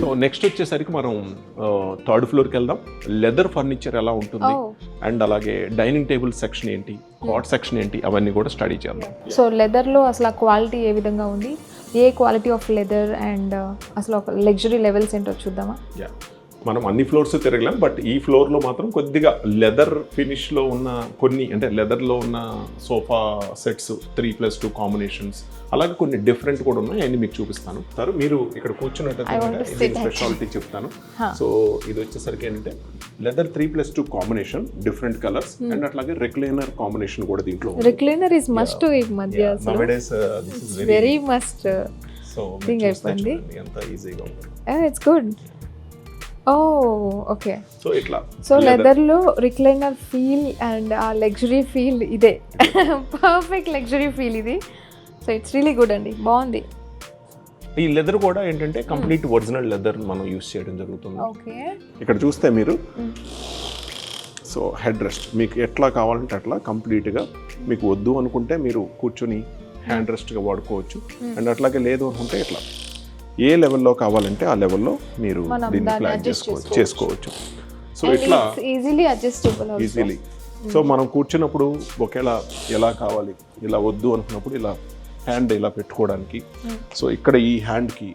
So next వచ్చేసరికి మనం third ఫ్లోర్కి వెళ్దాం. లెదర్ ఫర్నిచర్ ఎలా ఉంటుంది అండ్ అలాగే డైనింగ్ టేబుల్ సెక్షన్ ఏంటి, కాట్ సెక్షన్ ఏంటి, అవన్నీ కూడా స్టడీ చేద్దాం. సో లెదర్లో అసలు క్వాలిటీ ఏ విధంగా ఉంది, ఏ క్వాలిటీ ఆఫ్ లెదర్ అండ్ అసలు ఒక లగ్జరీ లెవెల్స్ ఏంటో చూద్దామా. మనం అన్ని ఫ్లోర్స్ తిరగలేం, బట్ ఈ ఫ్లోర్లో మాత్రం కొద్దిగా లెదర్ ఫినిష్లో ఉన్న కొన్ని, అంటే లెదర్లో ఉన్న సోఫా సెట్స్ 3+2 కాంబినేషన్స్, అలాగే కొన్ని డిఫరెంట్ కూడా ఉన్నాయి, అన్ని మీకు చూపిస్తాను. మీరు ఇక్కడ కూర్చున్నట్టు స్పెషాలిటీ చెప్తాను. సో ఇది వచ్చేసరికి ఏంటంటే leather 3+2 combination, different colours and అట్లాగే రిక్లైనర్ కాంబినేషన్ కూడా దీంట్లో. రిక్లైనర్ ఇస్ మస్ట్ ఈ మధ్య, వెరీ మస్ట్. సో ఎంత ఈజీగా ఉంటుంది. It's good. ఓకే. సో ఇట్లా లెదర్లో రిక్లైనర్ ఫీల్ అండ్ ఆ లగ్జరీ ఫీల్ ఇదే, పర్ఫెక్ట్ లగ్జరీ ఫీల్ ఇది. సో ఇట్స్ రియలీ గుడ్ అండి, బాగుంది. ఈ లెదర్ కూడా ఏంటంటే కంప్లీట్ ఒరిజినల్ లెదర్ మనం యూస్ చేయడం జరుగుతుంది. ఓకే. ఇక్కడ చూస్తే మీరు సో హెడ్ రెస్ట్ మీకు ఎట్లా కావాలంటే అట్లా కంప్లీట్గా, మీకు వద్దు అనుకుంటే మీరు కూర్చొని హ్యాండ్ రెస్ట్గా వాడుకోవచ్చు, అండ్ అట్లాగే లేదు అనుకుంటే ఇట్లా ఏ లెవెల్లో కావాలంటే ఆ లెవెల్లో మీరు దీన్ని ప్లాన్ చేసుకోవచ్చు. సో ఇట్లా ఈజీలీ. సో మనం కూర్చున్నప్పుడు ఒకేలా ఎలా కావాలి, ఇలా వద్దు అనుకున్నప్పుడు ఇలా హ్యాండ్ ఇలా పెట్టుకోవడానికి, సో ఇక్కడ ఈ హ్యాండ్కి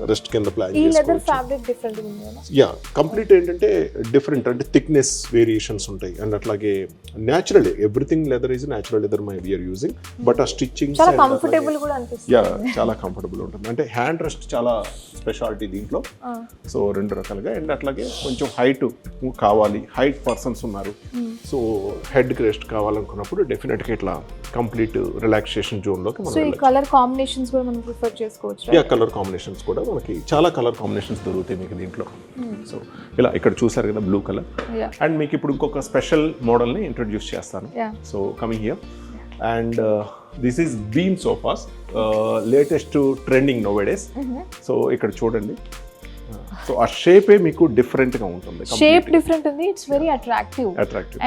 రెస్ట్ కింద ప్లాన్ చేసుకోవచ్చు. కంప్లీట్ ఏంటంటే డిఫరెంట్, అంటే థిక్నెస్ వేరియేషన్స్ ఉంటాయి, అండ్ అట్లాగే natural, everything leather is natural leather my we are using, but ఆ స్టిచ్చింగ్ చాలా కంఫర్టబుల్ ఉంటుంది. అంటే హ్యాండ్ రెస్ట్ చాలా స్పెషాలిటీ దీంట్లో. సో 2 రకాలుగా, అండ్ అట్లాగే కొంచెం హైట్ కావాలి, హైట్ పర్సన్స్ ఉన్నారు, సో హెడ్కి రెస్ట్ కావాలనుకున్నప్పుడు డెఫినెట్గా ఇట్లా కంప్లీట్ రిలాక్సేషన్ జోన్లోకి మనం కలర్ కాంబినేషన్స్ కూడా మనం ప్రిఫర్ చేసుకోవచ్చు. కలర్ కాంబినేషన్స్ కూడా మనకి చాలా కలర్ కాంబినేషన్స్ దొరుకుతాయి మీకు దీంట్లో. సో ఇలా ఇక్కడ చూసారు కదా బ్లూ కలర్, అండ్ మీకు ఇప్పుడు ఇంకొక స్పెషల్ మోడల్ని ఇంట్రొడ్యూస్ చేస్తాను. So coming here, and this is beam sofas, latest trending nowadays. So ఇక్కడ చూడండి, సో ఆ షేపే మీకు డిఫరెంట్ గా ఉంటుంది, షేప్ డిఫరెంట్ ఉంది, it's very attractive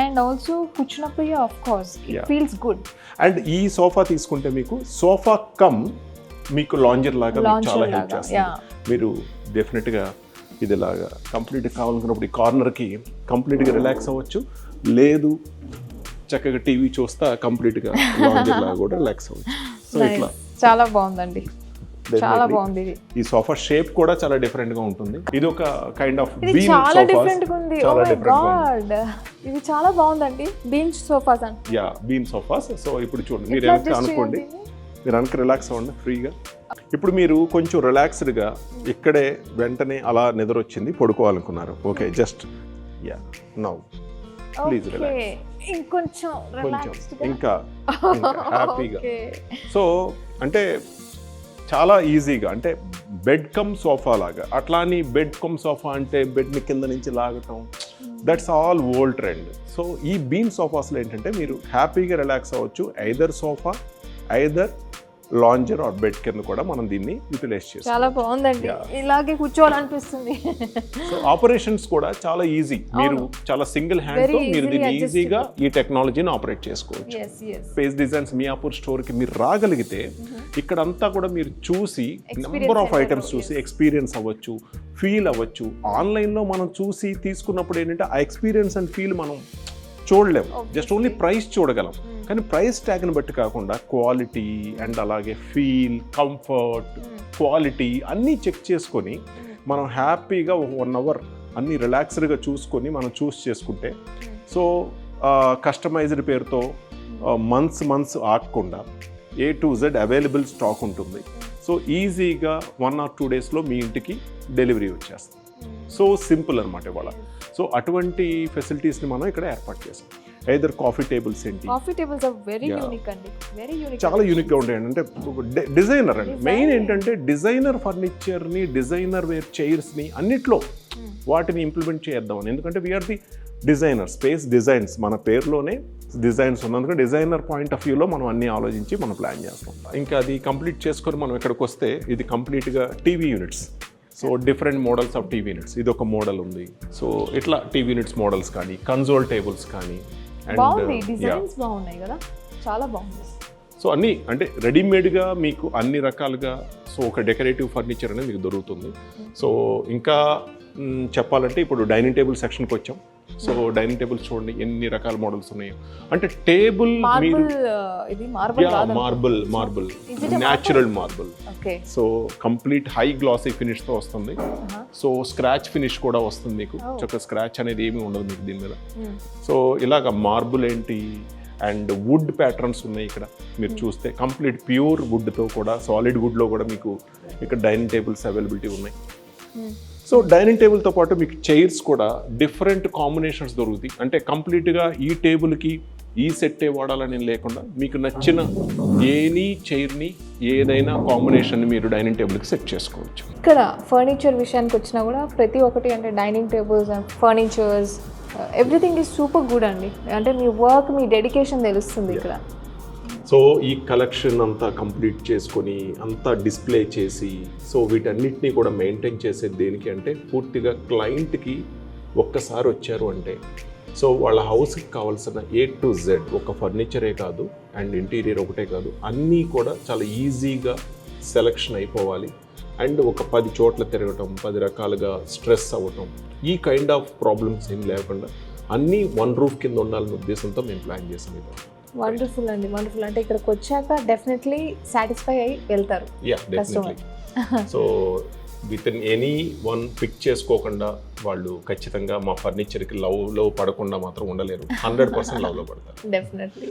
and also కూర్చున్నప్పుడు of course it feels good. And ఈ సోఫా తీసుకుంటే మీకు సోఫా కమ్ మీకు లాంజర్ లాగా చాలా హెల్ప్ చేస్తుంది. మీరు డెఫినెట్గా ఇది లాగా కంప్లీట్గా కావాలనుకున్నప్పుడు ఈ కార్నర్కి కంప్లీట్గా రిలాక్స్ అవ్వచ్చు, లేదు చక్కగా టీవీ చూస్తా కంప్లీట్గా లాంజర్ లాగా కూడా రిలాక్స్ అవ్వచ్చు. సో ఇట్లా చాలా బాగుందండి, చాలా బాగుంది. ఈ సోఫా షేప్ కూడా చాలా డిఫరెంట్ గా ఉంటుంది. ఇది ఒక కైండ్ ఆఫ్ బీమ్ చాలా డిఫరెంట్ గా ఉంది. ఓ మై గాడ్, ఇది చాలా బాగుందండి. బీమ్ సోఫాస్ అంట. Beam sofas. సో ఇప్పుడు చూడండి, మీరు వెనక్కి అనుకోండి, మీరు వెనక్కి రిలాక్స్ అవ్వండి ఫ్రీగా. ఇప్పుడు మీరు కొంచెం రిలాక్స్డ్గా ఇక్కడే వెంటనే అలా నిద్ర వచ్చింది, పడుకోవాలనుకున్నారు, okay, just now please relax, ఇంకొంచెం ఇంకా హ్యాపీగా. సో అంటే చాలా ఈజీగా, అంటే బెడ్ కమ్ సోఫా లాగా. అట్లా అని బెడ్ కమ్ సోఫా అంటే బెడ్ని కింద నుంచి లాగటం, that's all old trend. So ఈ బీమ్ సోఫాస్లో ఏంటంటే మీరు హ్యాపీగా రిలాక్స్ అవ్వచ్చు, either sofa either lounger or bed కింద కూడా మనం దీన్ని యూటిలైజ్ చేస్తాం. చాలా బాగుందండి, ఇలాగే కూర్చోవాలనిపిస్తుంది. సో ఆపరేషన్స్ కూడా చాలా ఈజీ, మీరు చాలా సింగిల్ హ్యాండ్తో మీరు దీన్ని ఈజీగా ఈ టెక్నాలజీని ఆపరేట్ చేసుకోవచ్చు. స్పేస్ డిజైన్స్ మియాపూర్ స్టోర్కి మీరు రాగలిగితే ఇక్కడంతా కూడా మీరు చూసి నెంబర్ ఆఫ్ ఐటమ్స్ చూసి ఎక్స్పీరియన్స్ అవ్వచ్చు, ఫీల్ అవ్వచ్చు. ఆన్లైన్లో మనం చూసి తీసుకున్నప్పుడు ఏంటంటే ఆ ఎక్స్పీరియన్స్ అండ్ ఫీల్ మనం చూడలేము, జస్ట్ ఓన్లీ ప్రైస్ చూడగలం. కానీ ప్రైస్ ట్యాగ్ని బట్టి కాకుండా క్వాలిటీ అండ్ అలాగే ఫీల్, కంఫర్ట్, క్వాలిటీ అన్నీ చెక్ చేసుకొని మనం హ్యాపీగా 1 అవర్ అన్నీ రిలాక్స్డ్గా చూసుకొని మనం చూస్ చేసుకుంటే, సో కస్టమైజ్డ్ పేరుతో మంత్స్ ఆగకుండా A to Z available stock ఉంటుంది. సో ఈజీగా 1 or 2 డేస్లో మీ ఇంటికి డెలివరీ వచ్చేస్తుంది. సో సింపుల్ అనమాట ఇవాళ. సో అటువంటి ఫెసిలిటీస్ని మనం ఇక్కడ ఏర్పాటు చేసాం. ఐదర్ కాఫీ టేబుల్స్ ఏంటి, చాలా యూనిక్గా ఉంటాయండి. అంటే డిజైనర్ అండి, మెయిన్ ఏంటంటే డిజైనర్ ఫర్నిచర్ని, డిజైనర్ వేర్ చైర్స్ని అన్నిట్లో వాటిని ఇంప్లిమెంట్ చేద్దామని. ఎందుకంటే we are the designer, space designs, మన పేరులోనే డిజైన్స్ ఉన్నందుకు డిజైనర్ పాయింట్ ఆఫ్ వ్యూలో మనం అన్నీ ఆలోచించి మనం ప్లాన్ చేస్తాం. ఇంకా అది కంప్లీట్ చేసుకొని మనం ఇక్కడికి వస్తే ఇది కంప్లీట్గా TV units. So different models of TV units, ఇది ఒక మోడల్ ఉంది. సో ఇట్లా టీవీ యూనిట్స్ మోడల్స్ కానీ, కన్సోల్ టేబుల్స్ కానీ, బాగుంది, డిజైన్స్ బాగున్నాయి కదా, చాలా బాగుంది. సో అన్నీ అంటే రెడీమేడ్గా మీకు అన్ని రకాలుగా సో ఒక డెకరేటివ్ ఫర్నిచర్ అనేది మీకు దొరుకుతుంది. సో ఇంకా చెప్పాలంటే ఇప్పుడు డైనింగ్ టేబుల్ సెక్షన్కి వచ్చాం. సో డైనింగ్ టేబుల్స్ చూడండి ఎన్ని రకాల మోడల్స్ ఉన్నాయో. అంటే table marble natural marble. So complete high glossy ఫినిష్తో వస్తుంది. సో స్క్రాచ్ ఫినిష్ కూడా వస్తుంది మీకు. ఒక స్క్రాచ్ అనేది ఏమీ ఉండదు మీకు దీని మీద. సో ఇలాగ మార్బుల్ ఏంటి అండ్ వుడ్ ప్యాటర్న్స్ ఉన్నాయి ఇక్కడ మీరు చూస్తే. కంప్లీట్ ప్యూర్ వుడ్తో కూడా సాలిడ్ వుడ్లో కూడా మీకు ఇక్కడ డైనింగ్ టేబుల్స్ అవైలబిలిటీ ఉన్నాయి. సో డైనింగ్ టేబుల్తో పాటు మీకు చైర్స్ కూడా డిఫరెంట్ కాంబినేషన్స్ దొరుకుతాయి. అంటే కంప్లీట్గా ఈ టేబుల్కి ఈ సెట్టే వాడాలని లేకుండా మీకు నచ్చిన ఏనీ చైర్ని ఏదైనా కాంబినేషన్ మీరు డైనింగ్ టేబుల్కి సెట్ చేసుకోవచ్చు. ఇక్కడ ఫర్నిచర్ విషయానికి వచ్చినా కూడా ప్రతి ఒక్కటి అంటే dining tables and furnitures everything is super good అండి. అంటే మీ వర్క్ మీ డెడికేషన్ తెలుస్తుంది ఇక్కడ. సో ఈ కలెక్షన్ అంతా కంప్లీట్ చేసుకొని అంతా డిస్ప్లే చేసి సో వీటన్నిటినీ కూడా మెయింటైన్ చేసేది దేనికి అంటే పూర్తిగా క్లయింట్కి ఒక్కసారి వచ్చారు అంటే సో వాళ్ళ హౌస్కి కావాల్సిన A to Z ఒక ఫర్నిచరే కాదు అండ్ ఇంటీరియర్ ఒకటే కాదు అన్నీ కూడా చాలా ఈజీగా సెలెక్షన్ అయిపోవాలి. అండ్ ఒక 10 చోట్ల తిరగటం 10 రకాలుగా స్ట్రెస్ అవ్వటం ఈ కైండ్ ఆఫ్ ప్రాబ్లమ్స్ ఏం లేకుండా అన్నీ వన్ రూఫ్ కింద ఉండాలనే ఉద్దేశంతో మేము ప్లాన్ చేసాం. వండర్ఫుల్ అండి, వండర్ఫుల్. అంటే ఇక్కడికి వచ్చాక డెఫినెట్లీ సాటిస్ఫై అయ్యి వెళ్తారు. Definitely. So within any one pick చేసుకోకుండా వాళ్ళు ఖచ్చితంగా మా ఫర్నిచర్కి లవ్లో పడకుండా మాత్రం ఉండలేరు. 100% లవ్లో పడతారు. డెఫినెట్లీ.